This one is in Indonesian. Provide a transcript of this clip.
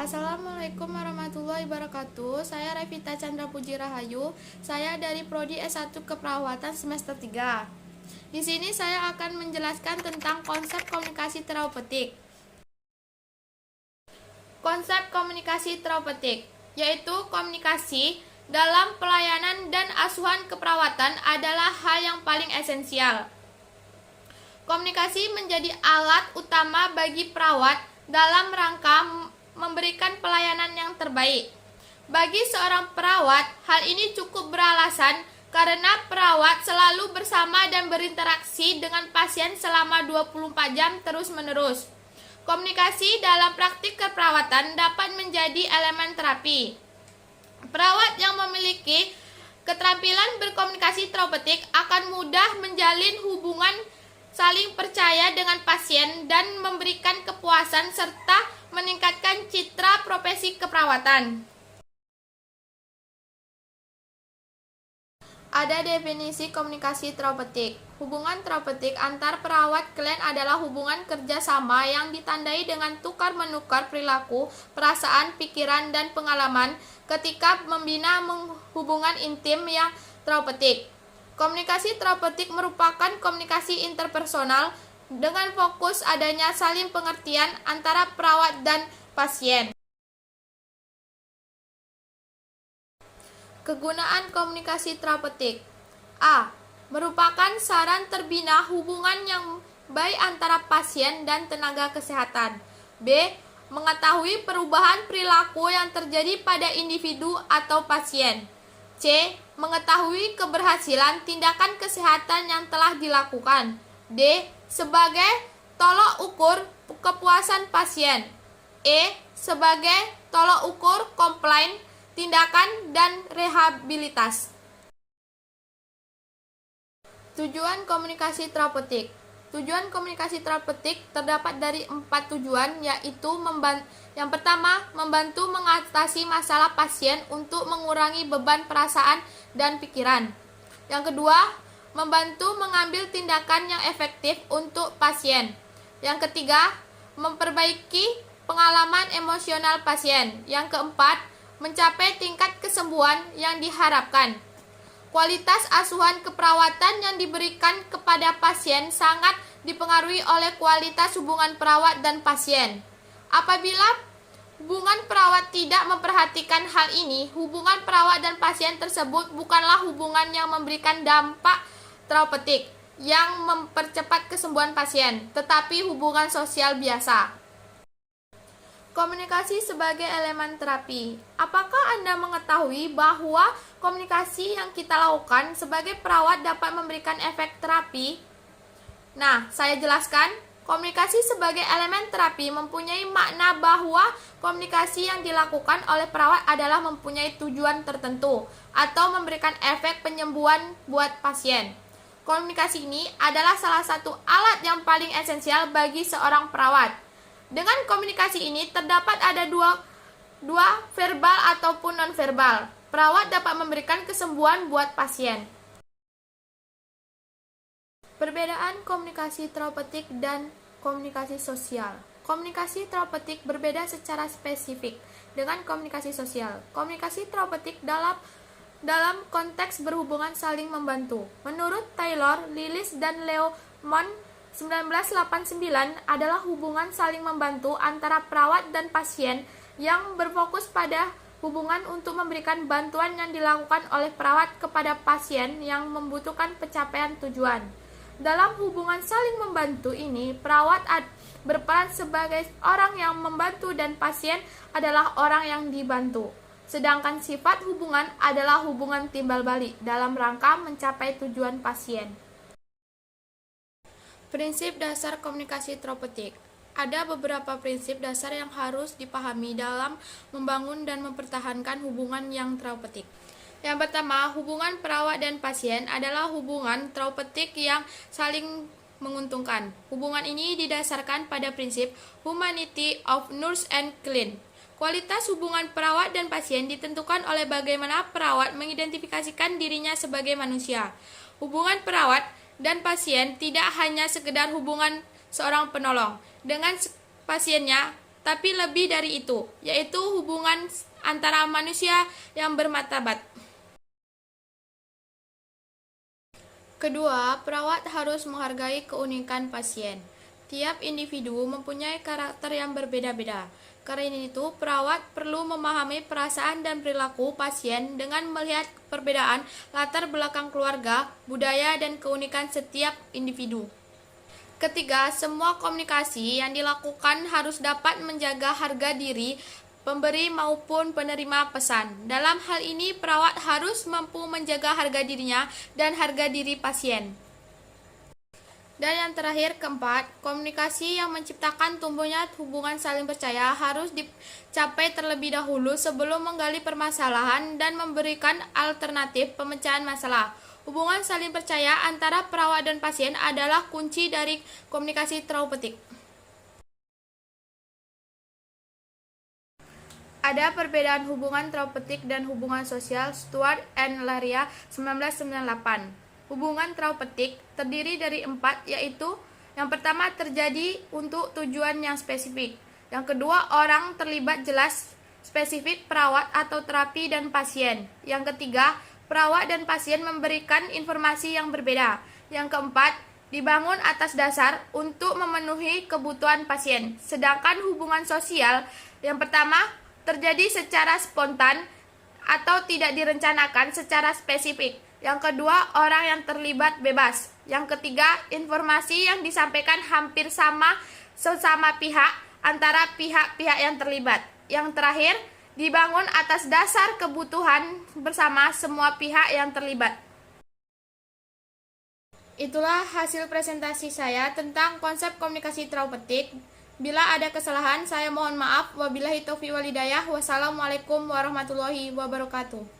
Assalamualaikum warahmatullahi wabarakatuh. Saya Revita Chandra Puji Rahayu. Saya dari Prodi S1 Keperawatan semester 3. Di sini saya akan menjelaskan tentang konsep komunikasi terapeutik. Konsep komunikasi terapeutik yaitu komunikasi dalam pelayanan dan asuhan keperawatan adalah hal yang paling esensial. Komunikasi menjadi alat utama bagi perawat dalam rangka memberikan pelayanan yang terbaik. Bagi seorang perawat, hal ini cukup beralasan karena perawat selalu bersama dan berinteraksi dengan pasien selama 24 jam terus-menerus. Komunikasi dalam praktik keperawatan dapat menjadi elemen terapi. Perawat yang memiliki keterampilan berkomunikasi terapeutik akan mudah menjalin hubungan saling percaya dengan pasien dan memberikan kepuasan serta meningkatkan citra profesi keperawatan. Ada definisi komunikasi terapeutik. Hubungan terapeutik antar perawat klien adalah hubungan kerjasama yang ditandai dengan tukar-menukar perilaku, perasaan, pikiran, dan pengalaman ketika membina hubungan intim yang terapeutik. Komunikasi terapeutik merupakan komunikasi interpersonal dengan fokus adanya saling pengertian antara perawat dan pasien. Kegunaan komunikasi terapeutik. A. Merupakan saran terbina hubungan yang baik antara pasien dan tenaga kesehatan. B. Mengetahui perubahan perilaku yang terjadi pada individu atau pasien. C. Mengetahui keberhasilan tindakan kesehatan yang telah dilakukan. D. Sebagai tolok ukur kepuasan pasien. E. Sebagai tolok ukur komplain, tindakan, dan rehabilitas. Tujuan komunikasi terapeutik. Tujuan komunikasi terapeutik terdapat dari 4 tujuan, yaitu yang pertama, membantu mengatasi masalah pasien untuk mengurangi beban perasaan dan pikiran. Yang kedua, membantu mengambil tindakan yang efektif untuk pasien. Yang ketiga, memperbaiki pengalaman emosional pasien. Yang keempat, mencapai tingkat kesembuhan yang diharapkan. Kualitas asuhan keperawatan yang diberikan kepada pasien sangat dipengaruhi oleh kualitas hubungan perawat dan pasien. Apabila hubungan perawat tidak memperhatikan hal ini, hubungan perawat dan pasien tersebut bukanlah hubungan yang memberikan dampak terapeutik yang mempercepat kesembuhan pasien, tetapi hubungan sosial biasa. Komunikasi sebagai elemen terapi. Apakah Anda mengetahui bahwa komunikasi yang kita lakukan sebagai perawat dapat memberikan efek terapi? Nah, saya jelaskan. Komunikasi sebagai elemen terapi mempunyai makna bahwa komunikasi yang dilakukan oleh perawat adalah mempunyai tujuan tertentu atau memberikan efek penyembuhan buat pasien. Komunikasi ini adalah salah satu alat yang paling esensial bagi seorang perawat. Dengan komunikasi ini terdapat ada dua verbal ataupun non-verbal. Perawat dapat memberikan kesembuhan buat pasien. Perbedaan komunikasi terapeutik dan komunikasi sosial. Komunikasi terapeutik berbeda secara spesifik dengan komunikasi sosial. Komunikasi terapeutik dalam konteks berhubungan saling membantu. Menurut Taylor, Lillis, dan Leomond 1989 adalah hubungan saling membantu antara perawat dan pasien yang berfokus pada hubungan untuk memberikan bantuan yang dilakukan oleh perawat kepada pasien yang membutuhkan pencapaian tujuan. Dalam hubungan saling membantu ini, perawat berperan sebagai orang yang membantu dan pasien adalah orang yang dibantu. Sedangkan sifat hubungan adalah hubungan timbal balik dalam rangka mencapai tujuan pasien. Prinsip dasar komunikasi terapeutik. Ada beberapa prinsip dasar yang harus dipahami dalam membangun dan mempertahankan hubungan yang terapeutik. Yang pertama, hubungan perawat dan pasien adalah hubungan terapeutik yang saling menguntungkan. Hubungan ini didasarkan pada prinsip humanity of nurse and client. Kualitas hubungan perawat dan pasien ditentukan oleh bagaimana perawat mengidentifikasikan dirinya sebagai manusia. Hubungan perawat dan pasien tidak hanya sekedar hubungan seorang penolong dengan pasiennya, tapi lebih dari itu, yaitu hubungan antara manusia yang bermartabat. Kedua, perawat harus menghargai keunikan pasien. Tiap individu mempunyai karakter yang berbeda-beda. Karena itu, perawat perlu memahami perasaan dan perilaku pasien dengan melihat perbedaan latar belakang keluarga, budaya, dan keunikan setiap individu. Ketiga, semua komunikasi yang dilakukan harus dapat menjaga harga diri pemberi maupun penerima pesan. Dalam hal ini, perawat harus mampu menjaga harga dirinya dan harga diri pasien. Dan yang terakhir, keempat, komunikasi yang menciptakan tumbuhnya hubungan saling percaya harus dicapai terlebih dahulu sebelum menggali permasalahan dan memberikan alternatif pemecahan masalah. Hubungan saling percaya antara perawat dan pasien adalah kunci dari komunikasi terapeutik. Ada perbedaan hubungan terapeutik dan hubungan sosial. Stuart and Laria, 1998. Hubungan terapeutik terdiri dari 4, yaitu yang pertama terjadi untuk tujuan yang spesifik. Yang kedua, orang terlibat jelas spesifik perawat atau terapi dan pasien. Yang ketiga, perawat dan pasien memberikan informasi yang berbeda. Yang keempat, dibangun atas dasar untuk memenuhi kebutuhan pasien. Sedangkan hubungan sosial yang pertama terjadi secara spontan atau tidak direncanakan secara spesifik. Yang kedua, orang yang terlibat bebas. Yang ketiga, informasi yang disampaikan hampir sama sesama pihak antara pihak-pihak yang terlibat. Yang terakhir, dibangun atas dasar kebutuhan bersama semua pihak yang terlibat. Itulah hasil presentasi saya tentang konsep komunikasi terapeutik. Bila ada kesalahan, saya mohon maaf. Wabillahi taufiq wal hidayah. Wassalamualaikum warahmatullahi wabarakatuh.